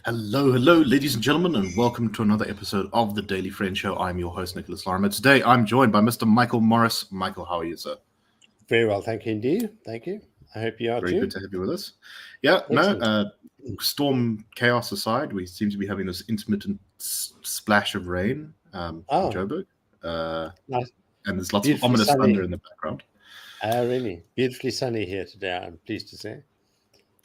Hello, ladies and gentlemen, and welcome to another episode of the Daily Friend Show. I'm your host, Nicholas Lorimer. Today, I'm joined by Mr. Michael Morris. Michael, how are you, sir? Very well, thank you indeed. Thank you. I hope you are Very too. good to have you with us. Yeah, Excellent. Storm chaos aside, we seem to be having this intermittent splash of rain in Joburg. Nice. And there's lots Beautifully of ominous sunny. thunder in the background. Really beautifully sunny here today, I'm pleased to say.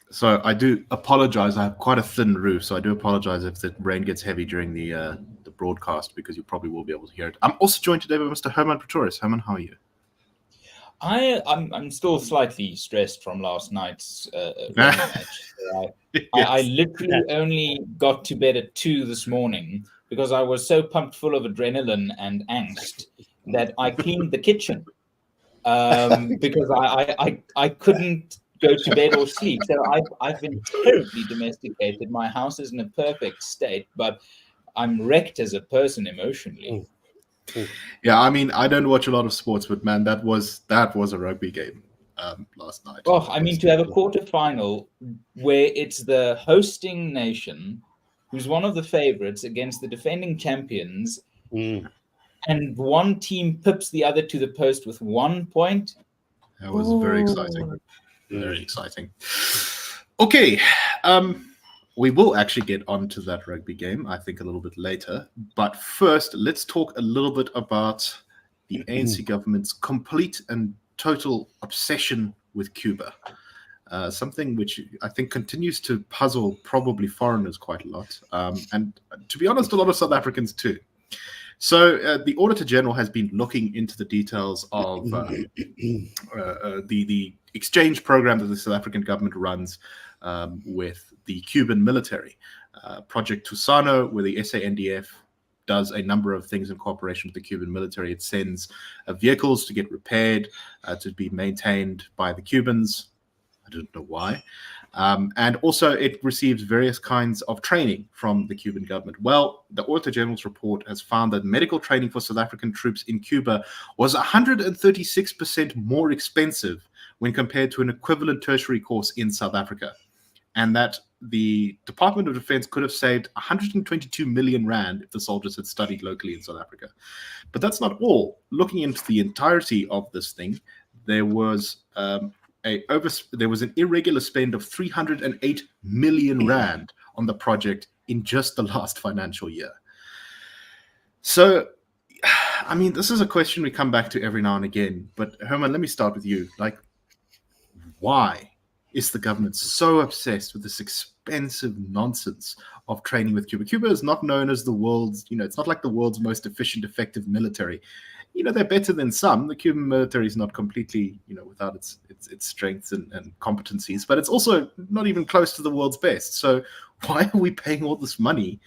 So I do apologize. I have quite a thin roof, so I do apologize if the rain gets heavy during the broadcast, because you probably will be able to hear it. I'm also joined today by Mr. Hermann Pretorius. Hermann, how are you? I'm still slightly stressed from last night's match. I literally only got to bed at 2 this morning because I was so pumped full of adrenaline and angst that I cleaned the kitchen because I couldn't go to bed or sleep. So I've been terribly domesticated. My house is in a perfect state, but I'm wrecked as a person emotionally. Yeah, I mean, I don't watch a lot of sports, but man, that was a rugby game last night. Oh, I mean, to have a quarterfinal where it's the hosting nation who's one of the favorites against the defending champions, and one team pips the other to the post with 1 point. That was very exciting. Very exciting. Okay. We will actually get onto that rugby game, I think, a little bit later. But first, let's talk a little bit about the ANC government's complete and total obsession with Cuba. Something which I think continues to puzzle probably foreigners quite a lot. And to be honest, a lot of South Africans too. So the Auditor General has been looking into the details of the exchange program that the South African government runs with the Cuban military. Project Tusano, where the SANDF does a number of things in cooperation with the Cuban military. It sends vehicles to get repaired, to be maintained by the Cubans. I don't know why. And also it receives various kinds of training from the Cuban government. Well, the Auditor General's report has found that medical training for South African troops in Cuba was 136% more expensive when compared to an equivalent tertiary course in South Africa. And that the Department of Defense could have saved 122 million rand if the soldiers had studied locally in South Africa. But that's not all. Looking into the entirety of this thing, there was an irregular spend of 308 million rand on the project in just the last financial year. So, I mean, this is a question we come back to every now and again. But Herman, let me start with you. Like, why is the government so obsessed with this expensive nonsense of training with Cuba? Cuba is not known as the world's, it's not like the world's most efficient, effective military. They're better than some. The Cuban military is not completely, without its strengths and competencies, but it's also not even close to the world's best. So why are we paying all this money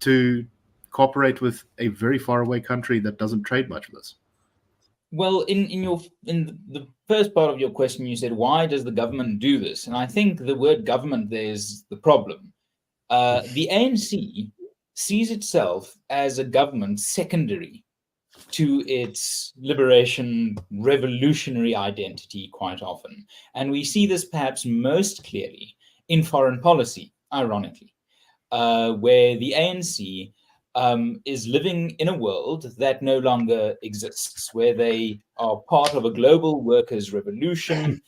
to cooperate with a very far away country that doesn't trade much with us? Well, in the first part of your question, you said, why does the government do this? And I think the word government there is the problem. The ANC sees itself as a government secondary to its liberation revolutionary identity quite often. And we see this perhaps most clearly in foreign policy, ironically, where the ANC is living in a world that no longer exists, where they are part of a global workers' revolution,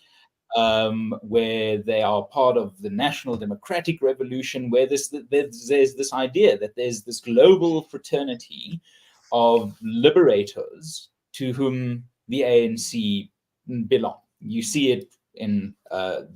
where they are part of the national democratic revolution, where there's this idea that there's this global fraternity of liberators to whom the ANC belong. You see it in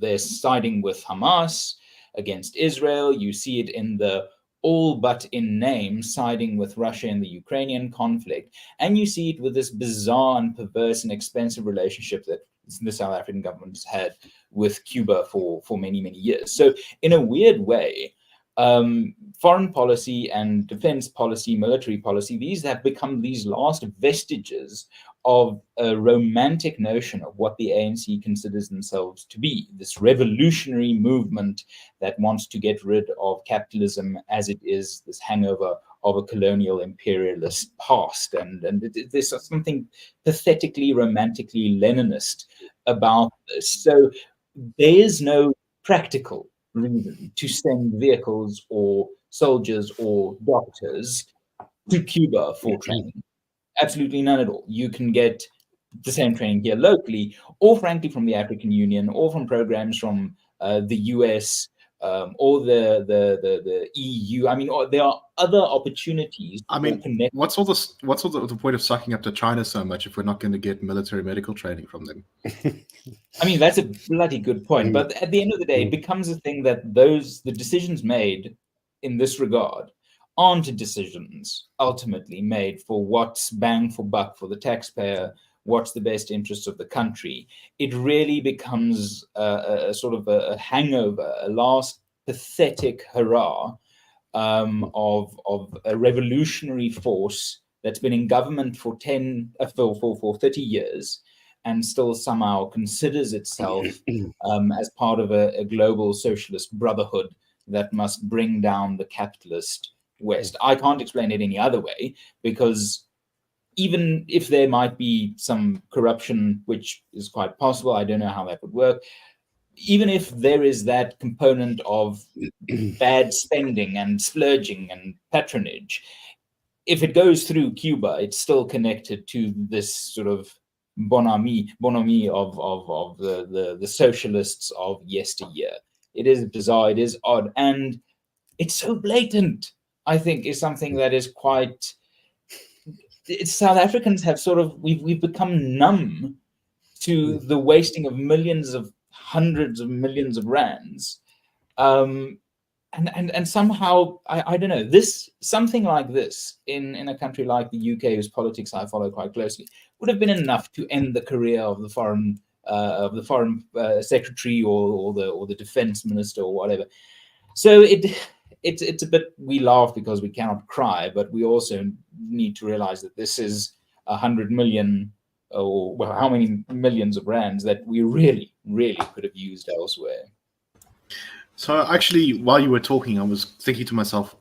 their siding with Hamas against Israel. You see it in the all but in name siding with Russia in the Ukrainian conflict. And you see it with this bizarre and perverse and expensive relationship that the South African government has had with Cuba for many, many years. So in a weird way, foreign policy and defense policy, military policy, these have become these last vestiges of a romantic notion of what the ANC considers themselves to be, this revolutionary movement that wants to get rid of capitalism as it is, this hangover of a colonial imperialist past, and there's something pathetically, romantically Leninist about this. So there is no practical reason to send vehicles or soldiers or doctors to Cuba for training. Absolutely none at all. You can get the same training here locally, or frankly from the African Union, or from programs from the US, or the EU. I mean, there are other opportunities. I mean, what's all the point of sucking up to China so much if we're not going to get military medical training from them? I mean, that's a bloody good point. But at the end of the day, it becomes a thing that the decisions made in this regard aren't decisions ultimately made for what's bang for buck for the taxpayer, what's the best interests of the country. It really becomes a sort of a hangover, a last pathetic hurrah of a revolutionary force that's been in government for 30 years and still somehow considers itself as part of a global socialist brotherhood that must bring down the capitalist West. I can't explain it any other way, because even if there might be some corruption, which is quite possible, I don't know how that would work. Even if there is that component of bad spending and splurging and patronage, if it goes through Cuba, it's still connected to this sort of bonhomie of the socialists of yesteryear. It is bizarre, it is odd, and it's so blatant. I think is something that is quite. South Africans have sort of we've become numb to the wasting of millions of hundreds of millions of rands, and somehow I don't know, this something like this in a country like the UK, whose politics I follow quite closely, would have been enough to end the career of the foreign secretary or the defense minister or whatever. So it's a bit, we laugh because we cannot cry, but we also need to realize that this is 100 million, or well, how many millions of rands that we really could have used elsewhere. So actually, while you were talking, I was thinking to myself,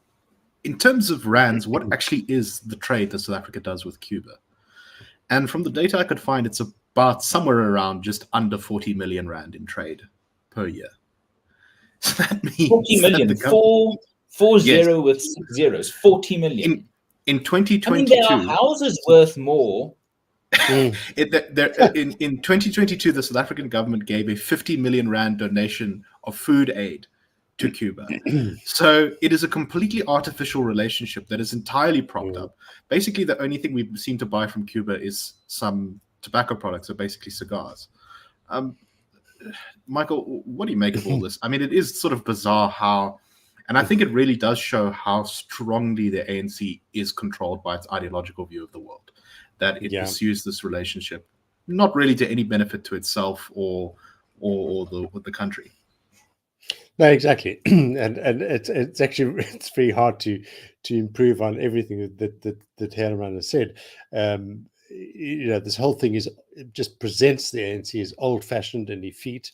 in terms of rands, what actually is the trade that South Africa does with Cuba? And from the data I could find, it's about somewhere around just under 40 million rand in trade per year. So that means 40 million, four zero with 6 zeros, 40 million. In 2022, I mean, there are houses worth more. In 2022, the South African government gave a 50 million rand donation of food aid to Cuba. So it is a completely artificial relationship that is entirely propped up. Basically, the only thing we seem to buy from Cuba is some tobacco products, so basically cigars. Michael, what do you make of all this? I mean, it is sort of bizarre how, and I think it really does show how strongly the ANC is controlled by its ideological view of the world, that it pursues this relationship, not really to any benefit to itself or the country. No, exactly, and it's actually very hard to improve on everything that Hermann has said. This whole thing just presents the ANC as old-fashioned and effete.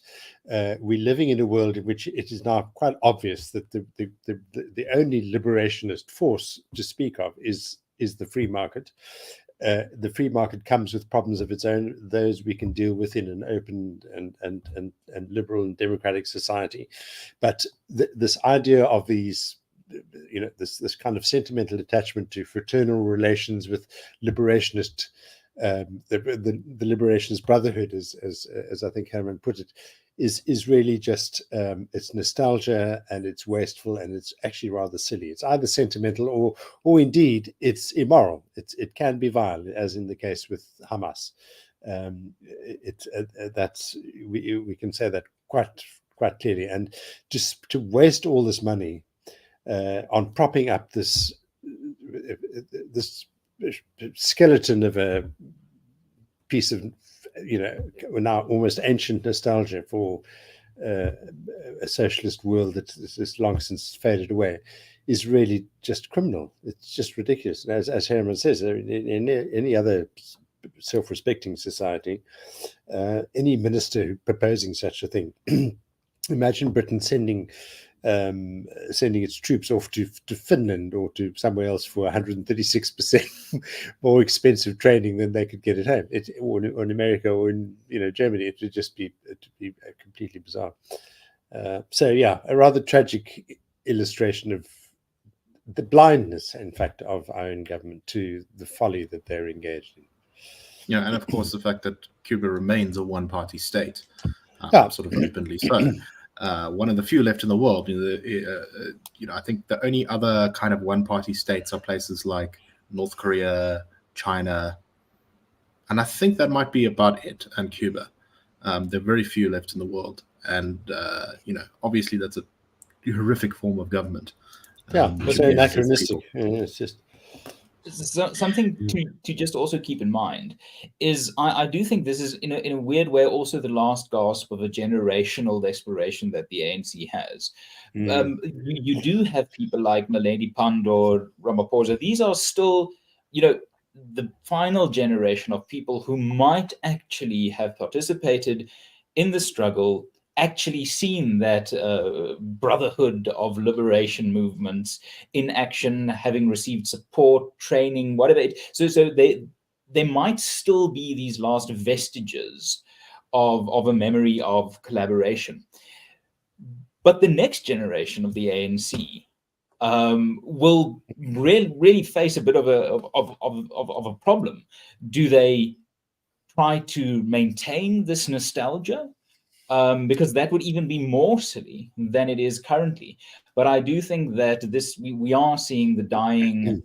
We're living in a world in which it is now quite obvious that the only liberationist force to speak of is the free market. The free market comes with problems of its own. Those we can deal with in an open and liberal and democratic society. But this idea of these, this kind of sentimental attachment to fraternal relations with liberationist, the liberationist brotherhood, as I think Hermann put it, is really just it's nostalgia, and it's wasteful, and it's actually rather silly. It's either sentimental or indeed it's immoral. It can be vile, as in the case with Hamas. That's we can say that quite clearly. And just to waste all this money on propping up this skeleton of a piece of now almost ancient nostalgia for a socialist world that is long since faded away, is really just criminal. It's just ridiculous. As Hermann says, in any other self-respecting society, any minister proposing such a thing, imagine Britain sending sending its troops off to Finland or to somewhere else for 136% more expensive training than they could get at home, or in America or in Germany. It would just be completely bizarre. So yeah, a rather tragic illustration of the blindness, in fact, of our own government to the folly that they're engaged in. Yeah, and of course the fact that Cuba remains a one-party state, sort of openly so. One of the few left in the world. I think the only other kind of one-party states are places like North Korea, China, and I think that might be about it. And Cuba. There are very few left in the world, and obviously that's a horrific form of government. It's so anachronistic. It's just something to just also keep in mind is I do think this is in a weird way also the last gasp of a generational desperation that the ANC has. You do have people like Naledi Pandor, Ramaphosa. These are still, the final generation of people who might actually have participated in the struggle, actually seen that brotherhood of liberation movements in action, having received support, training, whatever. So they might still be these last vestiges of a memory of collaboration. But the next generation of the ANC will really face a bit of a problem. Do they try to maintain this nostalgia? Because that would even be more silly than it is currently. But I do think that we are seeing the dying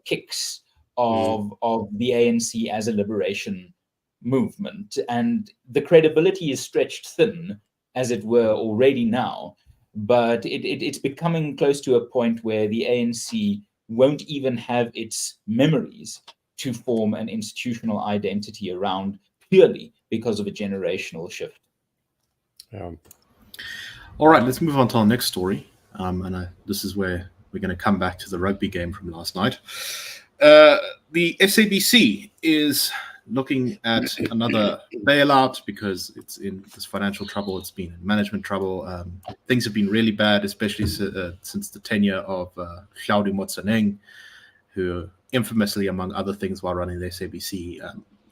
kicks of the ANC as a liberation movement, and the credibility is stretched thin, as it were, already now. But it's becoming close to a point where the ANC won't even have its memories to form an institutional identity around, purely because of a generational shift. All right, let's move on to our next story. This is where we're going to come back to the rugby game from last night. The SABC is looking at another bailout because it's in this financial trouble. It's been in management trouble. Things have been really bad, especially since the tenure of Hlaudi Motsoeneng, who infamously, among other things, while running the SABC,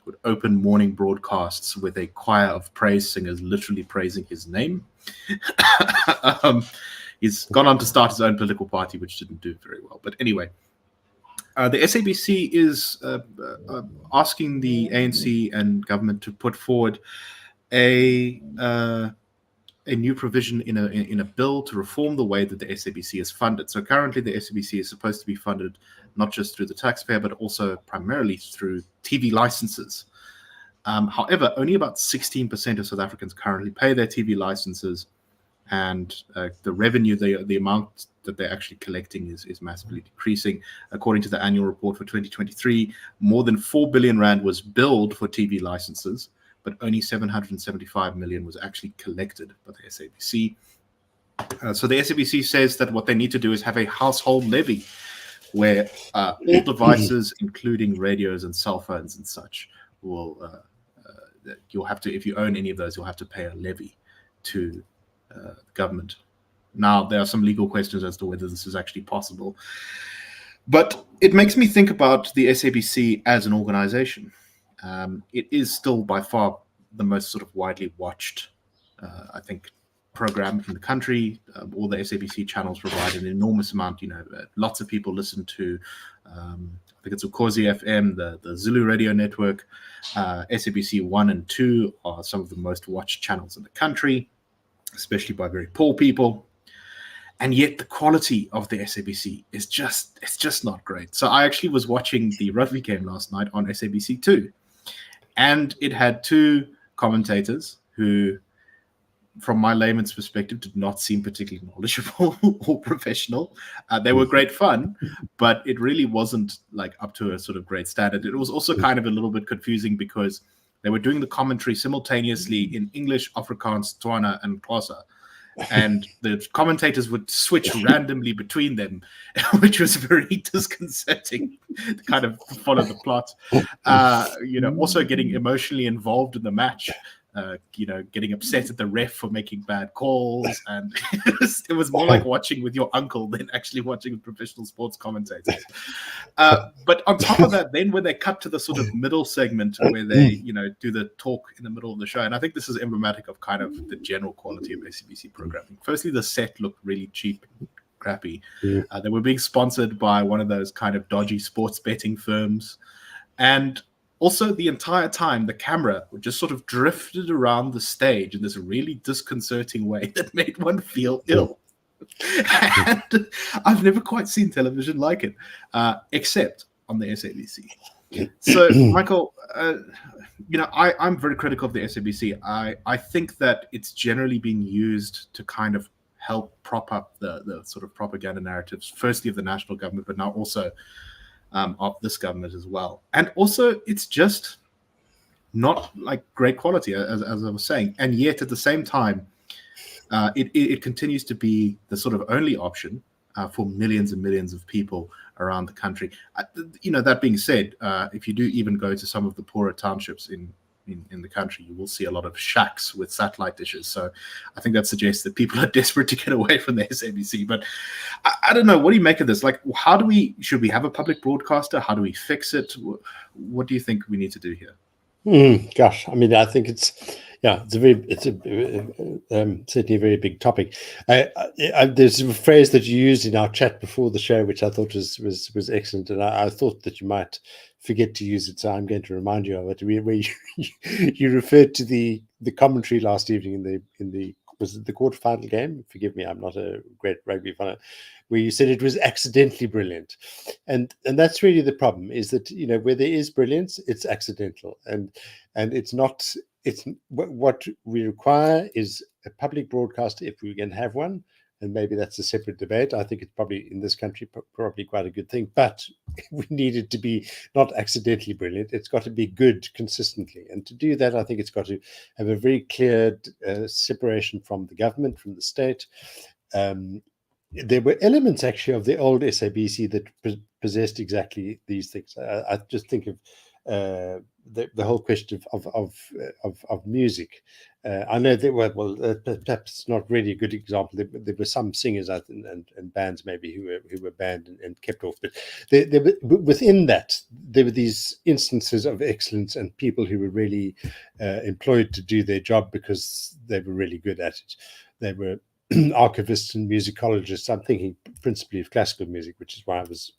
would open morning broadcasts with a choir of praise singers literally praising his name. He's gone on to start his own political party, which didn't do very well. But anyway, the SABC is asking the ANC and government to put forward a new provision in a bill to reform the way that the SABC is funded. So currently, the SABC is supposed to be funded not just through the taxpayer, but also primarily through TV licenses. However, only about 16% of South Africans currently pay their TV licenses, and the revenue, the amount that they're actually collecting is massively decreasing. According to the annual report for 2023, more than 4 billion rand was billed for TV licenses, but only 775 million was actually collected by the SABC. So the SABC says that what they need to do is have a household levy where all devices, including radios and cell phones and such, will you'll have to, if you own any of those, you'll have to pay a levy to the government. Now, there are some legal questions as to whether this is actually possible, but it makes me think about the SABC as an organization. It is still by far the most sort of widely watched, I think, program in the country. All the SABC channels provide an enormous amount. Lots of people listen to, I think it's Ukhozi FM, the Zulu radio network. SABC 1 and 2 are some of the most watched channels in the country, especially by very poor people. And yet the quality of the SABC is just not great. So I actually was watching the rugby game last night on SABC 2, and it had two commentators who, from my layman's perspective, did not seem particularly knowledgeable or professional. They were great fun, but it really wasn't like up to a sort of great standard. It was also kind of a little bit confusing because they were doing the commentary simultaneously in English, Afrikaans, Tswana, and Xhosa. And the commentators would switch randomly between them, which was very disconcerting to kind of follow the plot. Also getting emotionally involved in the match getting upset at the ref for making bad calls, and it was more like watching with your uncle than actually watching with professional sports commentators. But on top of that, then when they cut to the sort of middle segment where they, do the talk in the middle of the show, and I think this is emblematic of kind of the general quality of SABC programming. Firstly, the set looked really cheap, crappy. They were being sponsored by one of those kind of dodgy sports betting firms, and also, the entire time, the camera just sort of drifted around the stage in this really disconcerting way that made one feel ill. And I've never quite seen television like it, except on the SABC. So, Michael, I'm very critical of the SABC. I think that it's generally being used to kind of help prop up the sort of propaganda narratives, firstly of the national government, but now also of this government as well. And also, it's just not like great quality, as I was saying. And yet, at the same time, it continues to be the sort of only option for millions and millions of people around the country. That being said, if you do even go to some of the poorer townships in the country, you will see a lot of shacks with satellite dishes. So I think that suggests that people are desperate to get away from the SABC. But I don't know. What do you make of this? Like, should we have a public broadcaster? How do we fix it? What do you think we need to do here? Gosh, I mean, I think it's certainly a very big topic. There's a phrase that you used in our chat before the show, which I thought was excellent, and I thought that you might forget to use it, so I'm going to remind you of it. Where you referred to the commentary last evening was it the quarterfinal game? Forgive me, I'm not a great rugby fan. Where you said it was accidentally brilliant, and that's really the problem. Is that where there is brilliance, it's accidental, and it's not. It's what we require is a public broadcaster if we can have one, and maybe that's a separate debate. I think it's probably in this country probably quite a good thing, but we need it to be not accidentally brilliant. It's got to be good consistently, and to do that, I think it's got to have a very clear separation from the government, from the state. There were elements actually of the old SABC that possessed exactly these things. I just think of the whole question of music. I know there were perhaps not really a good example. There were some singers and bands maybe who were banned and kept off, but within that there were these instances of excellence and people who were really employed to do their job because they were really good at it. They were archivists and musicologists. I'm thinking principally of classical music, which is why I was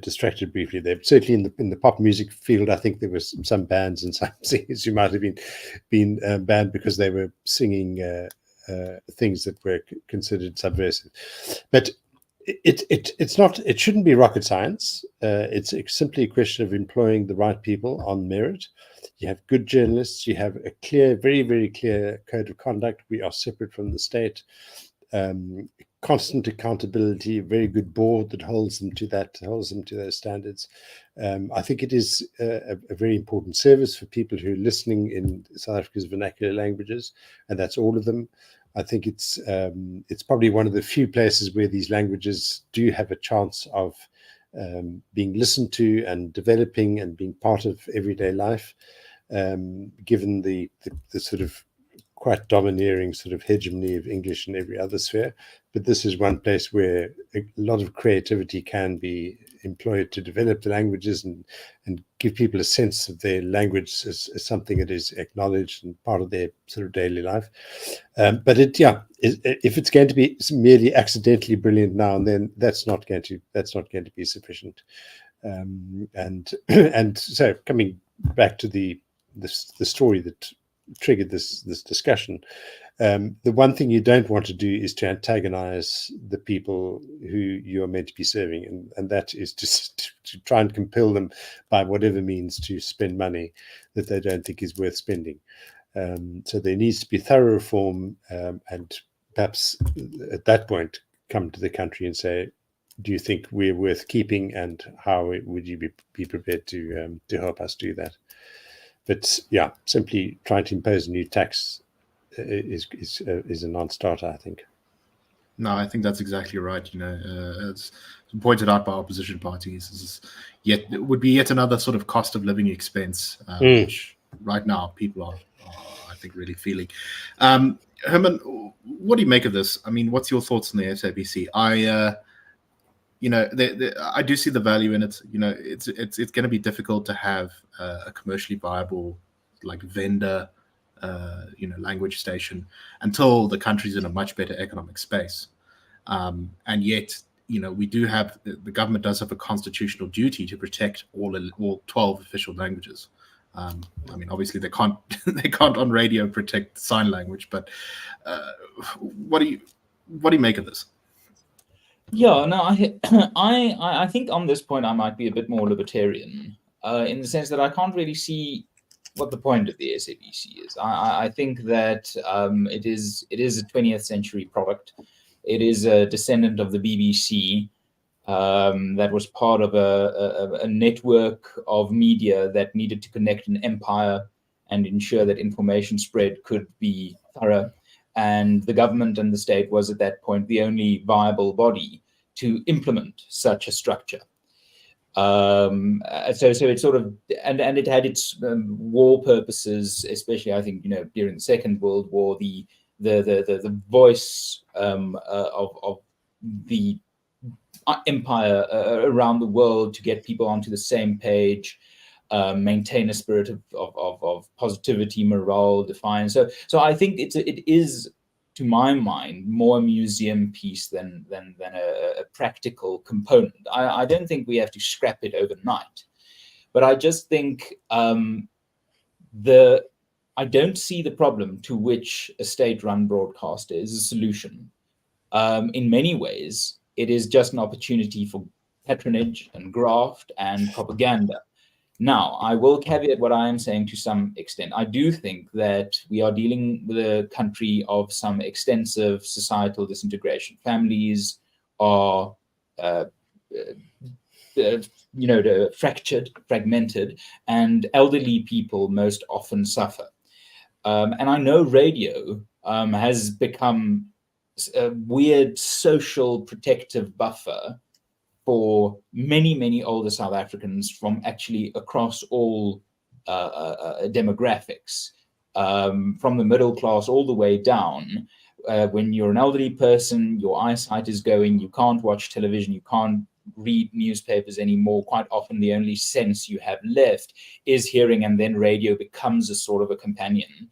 distracted briefly there. But certainly in the pop music field, I think there were some bands and some singers who might have been banned because they were singing things that were considered subversive. But it's not. It shouldn't be rocket science. It's simply a question of employing the right people on merit. You have good journalists. You have a clear, very, very clear code of conduct. We are separate from the state. Constant accountability. Very good board that holds them to those standards. I think it is a very important service for people who are listening in South Africa's vernacular languages, and that's all of them. I think it's probably one of the few places where these languages do have a chance of being listened to and developing and being part of everyday life, given the sort of quite domineering sort of hegemony of English in every other sphere. But this is one place where a lot of creativity can be employed to develop the languages and give people a sense of their language as something that is acknowledged and part of their sort of daily life. But if it's going to be merely accidentally brilliant now and then, that's not going to be sufficient. And so coming back to the story that triggered this discussion, the one thing you don't want to do is to antagonize the people who you are meant to be serving, and that is to try and compel them by whatever means to spend money that they don't think is worth spending. So there needs to be thorough reform, and perhaps at that point come to the country and say, do you think we're worth keeping, and how would you be prepared to help us do that? But yeah, simply trying to impose a new tax is a non-starter, I think. No, I think that's exactly right. As pointed out by opposition parties, it would be yet another sort of cost of living expense, which right now people are I think, really feeling. Herman, what do you make of this? I mean, what's your thoughts on the SABC? I do see the value in it. It's going to be difficult to have a commercially viable like vendor, language station until the country's in a much better economic space. And yet, we do have the government does have a constitutional duty to protect all 12 official languages. I mean, obviously they can't on radio protect sign language, but what do you make of this? Yeah, no, I think on this point I might be a bit more libertarian, in the sense that I can't really see what the point of the SABC is. I think that it is a 20th century product. It is a descendant of the BBC that was part of a network of media that needed to connect an empire and ensure that information spread could be thorough. And the government and the state was at that point the only viable body to implement such a structure. So it sort of, and it had its war purposes, especially I think, during the Second World War, the voice of the empire around the world to get people onto the same page, maintain a spirit of positivity, morale, defiance. So I think it is, to my mind, more a museum piece than a practical component. I don't think we have to scrap it overnight, but I just think I don't see the problem to which a state-run broadcaster is a solution. In many ways, it is just an opportunity for patronage and graft and propaganda. Now, I will caveat what I am saying to some extent. I do think that we are dealing with a country of some extensive societal disintegration. Families are, fractured, fragmented, and elderly people most often suffer. And I know radio has become a weird social protective buffer for many, many older South Africans from actually across all demographics, from the middle class all the way down. When you're an elderly person, your eyesight is going, you can't watch television, you can't read newspapers anymore. Quite often the only sense you have left is hearing, and then radio becomes a sort of a companion.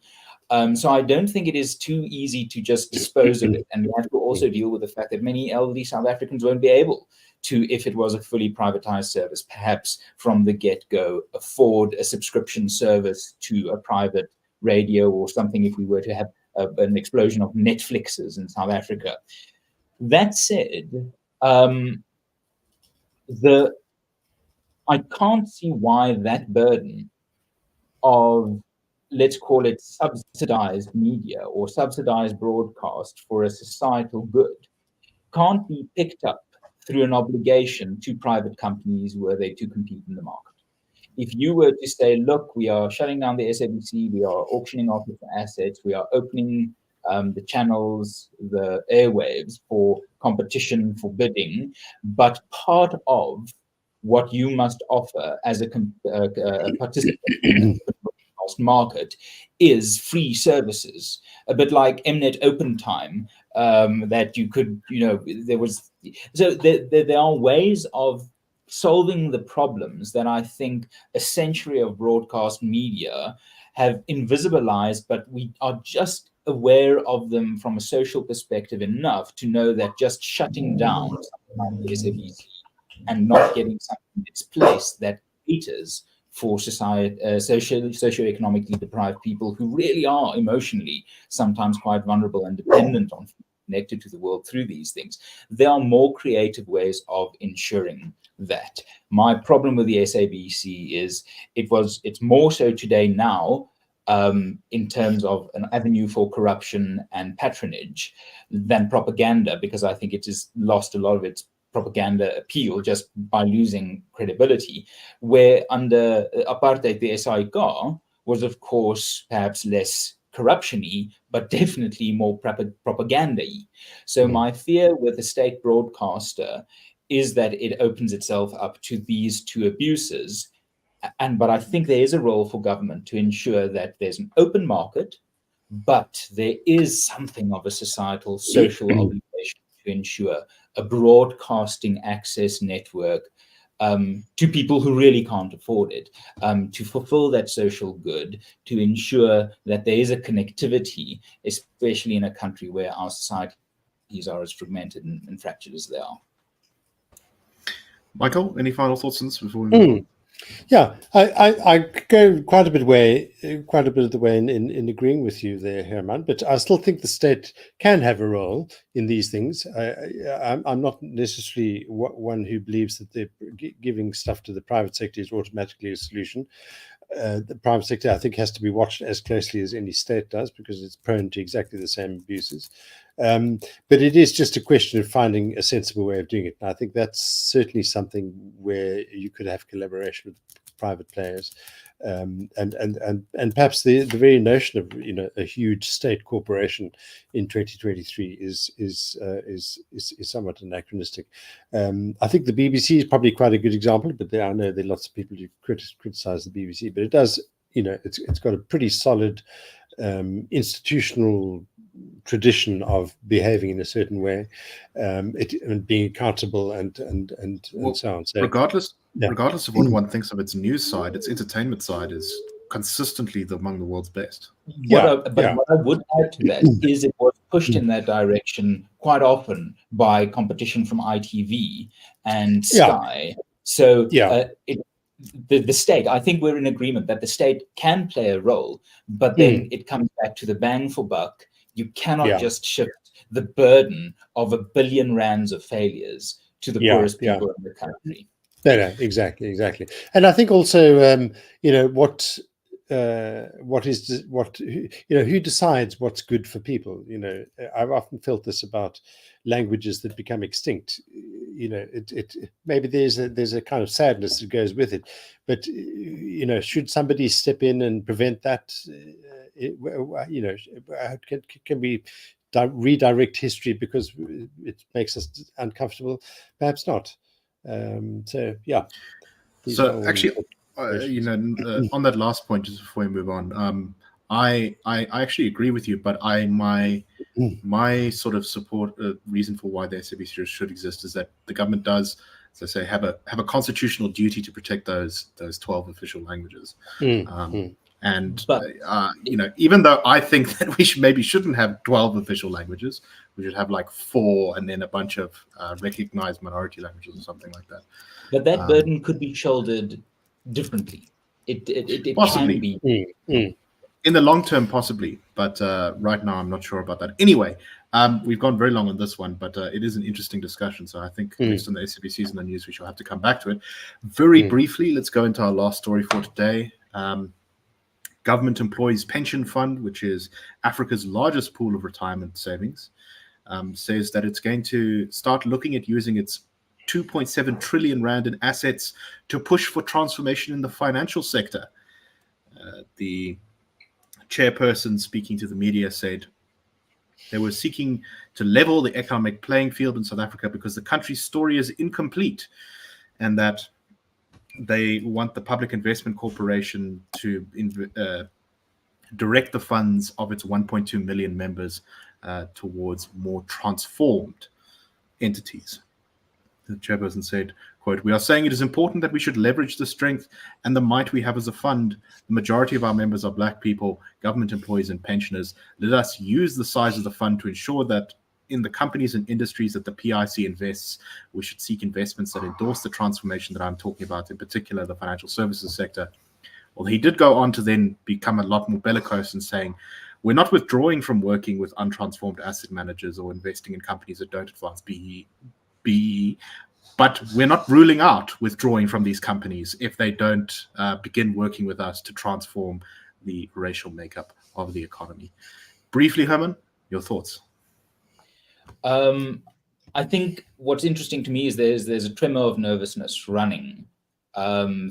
So I don't think it is too easy to just dispose of it. And we have to also deal with the fact that many elderly South Africans won't be able to, if it was a fully privatized service, perhaps from the get-go, afford a subscription service to a private radio or something if we were to have an explosion of Netflixes in South Africa. That said, I can't see why that burden of, let's call it subsidized media or subsidized broadcast for a societal good, can't be picked up through an obligation to private companies were they to compete in the market. If you were to say, look, we are shutting down the SABC, we are auctioning off its assets, we are opening the channels, the airwaves for competition, for bidding, but part of what you must offer as a participant in the market is free services, a bit like Mnet Open Time, that you could, there was, so there are ways of solving the problems that I think a century of broadcast media have invisibilized, but we are just aware of them from a social perspective enough to know that just shutting down something like the SABC and not getting something in its place that caters for society, socioeconomically deprived people who really are emotionally sometimes quite vulnerable and dependent on, connected to the world through these things. There are more creative ways of ensuring that. My problem with the SABC is it's more so today now in terms of an avenue for corruption and patronage than propaganda, because I think it has lost a lot of its propaganda appeal just by losing credibility, where under apartheid, the SAIK was, of course, perhaps less corruption-y, but definitely more propaganda-y. So my fear with the state broadcaster is that it opens itself up to these two abuses, But I think there is a role for government to ensure that there's an open market, but there is something of a societal social obligation to ensure a broadcasting access network to people who really can't afford it, to fulfill that social good, to ensure that there is a connectivity, especially in a country where our societies are as fragmented and fractured as they are. Michael, any final thoughts on this before we move on? Yeah, I go quite a bit of the way in agreeing with you there, Hermann. But I still think the state can have a role in these things. I'm not necessarily one who believes that they're giving stuff to the private sector is automatically a solution. The private sector, I think, has to be watched as closely as any state does because it's prone to exactly the same abuses. But it is just a question of finding a sensible way of doing it. And I think that's certainly something where you could have collaboration with private players, and perhaps the very notion of a huge state corporation in 2023 is somewhat anachronistic. I think the BBC is probably quite a good example, but I know there are lots of people who criticize the BBC, but it does, it's got a pretty solid institutional tradition of behaving in a certain way, and being accountable and so on. So regardless of what one thinks of its news side, its entertainment side is consistently among the world's best. What I would add to that is it was pushed in that direction quite often by competition from ITV and Sky. So the state, I think we're in agreement that the state can play a role, but then it comes back to the bang for buck. You cannot just shift the burden of R1 billion of failures to the poorest people in the country. No, exactly. And I think also, who decides what's good for people? I've often felt this about languages that become extinct. Maybe there's a kind of sadness that goes with it, but should somebody step in and prevent that? Can we redirect history because it makes us uncomfortable? Perhaps not. So actually, on that last point, just before we move on, I actually agree with you, but my sort of support reason for why the SABC should exist is that the government does, as I say, have a constitutional duty to protect those 12 official languages. Even though I think that we shouldn't have 12 official languages, we should have like 4 and then a bunch of recognized minority languages or something like that. But that burden could be shouldered differently. It possibly can be. In the long term, possibly, but right now I'm not sure about that. Anyway, we've gone very long on this one, but it is an interesting discussion. So I think based on the SABC's in the news, we shall have to come back to it. Very briefly, let's go into our last story for today. Government Employees Pension Fund, which is Africa's largest pool of retirement savings, says that it's going to start looking at using its 2.7 trillion rand in assets to push for transformation in the financial sector. The chairperson speaking to the media said they were seeking to level the economic playing field in South Africa because the country's story is incomplete, and that they want the Public Investment Corporation to direct the funds of its 1.2 million members towards more transformed entities. The chairperson said, quote, "We are saying it is important that we should leverage the strength and the might we have as a fund. The majority of our members are Black people, government employees and pensioners. Let us use the size of the fund to ensure that in the companies and industries that the PIC invests, we should seek investments that endorse the transformation that I'm talking about, in particular the financial services sector." Well, he did go on to then become a lot more bellicose in saying, "We're not withdrawing from working with untransformed asset managers or investing in companies that don't advance BE, but we're not ruling out withdrawing from these companies if they don't begin working with us to transform the racial makeup of the economy." Briefly, Herman, your thoughts? I think what's interesting to me is there's a tremor of nervousness running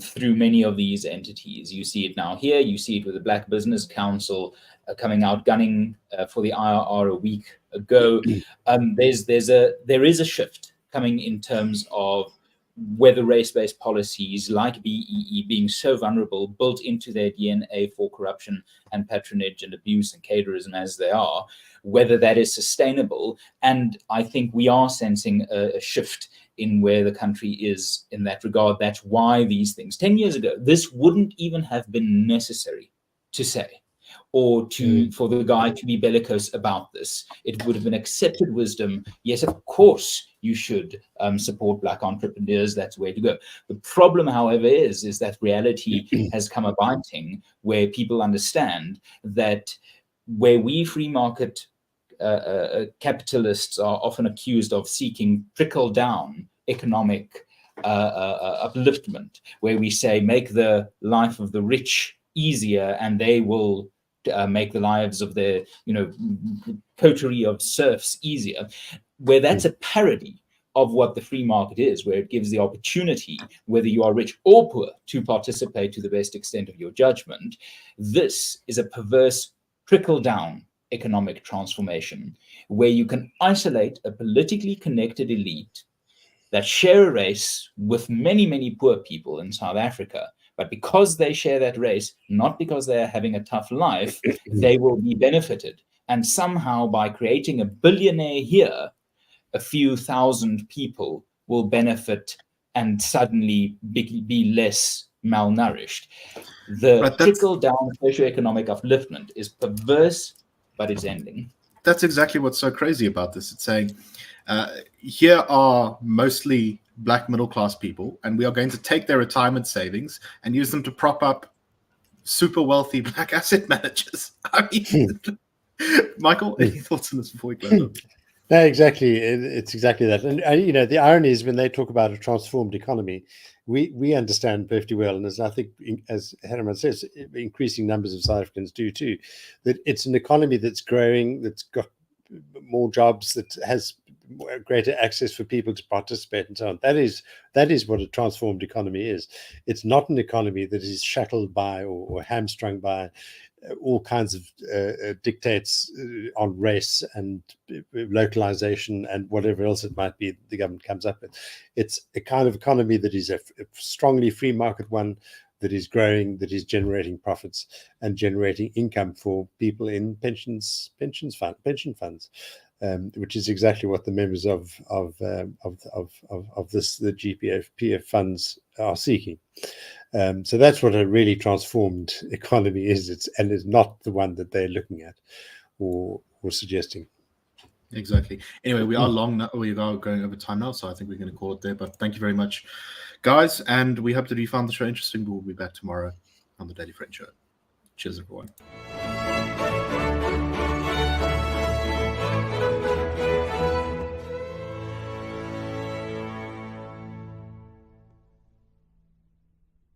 through many of these entities. You see it now here. You see it with the Black Business Council coming out gunning for the IRR a week ago. There is a shift coming in terms of whether race-based policies like BEE being so vulnerable, built into their DNA for corruption and patronage and abuse and caterism as they are, whether that is sustainable. And I think we are sensing a shift in where the country is in that regard. That's why these things, 10 years ago, this wouldn't even have been necessary to say, or for the guy to be bellicose about this. It would have been accepted wisdom. Yes, of course you should support Black entrepreneurs. That's the way to go. The problem, however, is that reality has come a biting, where people understand that where we free market capitalists are often accused of seeking trickle-down economic upliftment, where we say make the life of the rich easier and they will make the lives of their, coterie of serfs easier, where that's a parody of what the free market is, where it gives the opportunity, whether you are rich or poor, to participate to the best extent of your judgment. This is a perverse trickle-down economic transformation, where you can isolate a politically connected elite that share a race with many, many poor people in South Africa. But because they share that race, not because they're having a tough life, they will be benefited. And somehow by creating a billionaire here, a few thousand people will benefit and suddenly be less malnourished. The trickle-down socioeconomic upliftment is perverse, but it's ending. That's exactly what's so crazy about this. It's saying, here are mostly Black middle-class people, and we are going to take their retirement savings and use them to prop up super wealthy Black asset managers. I mean, Michael, any thoughts on this before we close up? No, exactly. It's exactly that. And the irony is, when they talk about a transformed economy, we understand perfectly well, and as I think, as Hermann says, increasing numbers of South Africans do too, that it's an economy that's growing, that's got more jobs, that has greater access for people to participate and so on. That is what a transformed economy is. It's not an economy that is shackled by or hamstrung by all kinds of dictates on race and localization and whatever else it might be the government comes up with. It's a kind of economy that is a strongly free market one, that is growing, that is generating profits and generating income for people in pension funds, which is exactly what the members of this, the GPF funds, are seeking. So that's what a really transformed economy is. It's not the one that they're looking at or suggesting. Exactly. Anyway, we are we are going over time now, so I think we're going to call it there. But thank you very much, guys, and we hope that you found the show interesting. We'll be back tomorrow on the Daily Friend Show. Cheers, everyone.